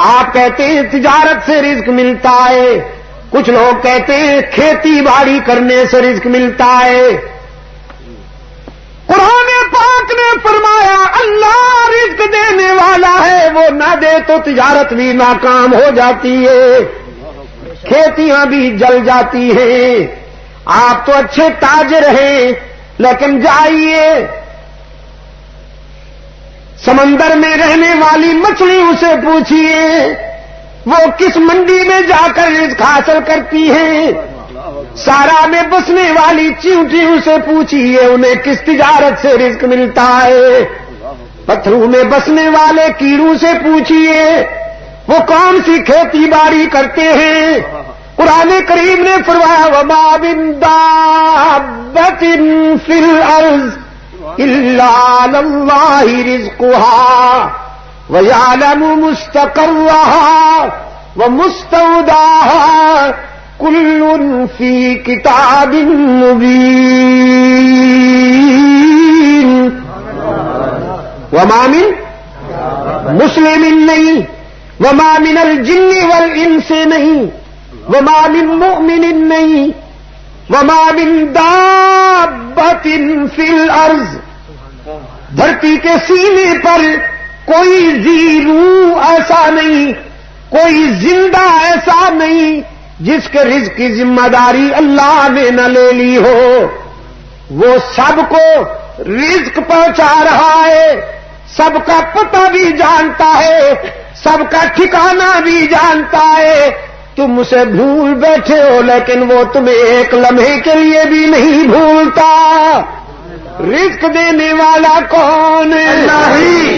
آپ کہتے ہیں تجارت سے رزق ملتا ہے، کچھ لوگ کہتے ہیں کھیتی باڑی کرنے سے رزق ملتا ہے۔ قرآن پاک نے فرمایا اللہ رزق دینے والا ہے، وہ نہ دے تو تجارت بھی ناکام ہو جاتی ہے، کھیتیاں بھی جل جاتی ہیں۔ آپ تو اچھے تاجر ہیں، لیکن جائیے سمندر میں رہنے والی مچھلیوں سے پوچھیے وہ کس منڈی میں جا کر رزق حاصل کرتی ہیں، سارا میں بسنے والی چیونٹیوں سے پوچھیے انہیں کس تجارت سے رزق ملتا ہے، پتھروں میں بسنے والے کیڑوں سے پوچھیے وہ کون سی کھیتی باڑی کرتے ہیں۔ قرآن کریم نے فرمایا وما من دابۃ فی الارض الا علی اللہ رزقها ویعلم مستقرها ومستودعها کل فی کتاب مبین۔ وما من مسلم نہیں، وما من الجن والانس نہیں، وما من مؤمن نہیں، وما من دابۃ فی الارض، دھرتی کے سینے پر کوئی ذی روح ایسا نہیں، کوئی زندہ ایسا نہیں جس کے رزق کی ذمہ داری اللہ نے نہ لے لی ہو۔ وہ سب کو رزق پہنچا رہا ہے، سب کا پتہ بھی جانتا ہے، سب کا ٹھکانہ بھی جانتا ہے۔ تم اسے بھول بیٹھے ہو لیکن وہ تمہیں ایک لمحے کے لیے بھی نہیں بھولتا۔ رزق دینے والا کون ہے؟ اللہ ہی۔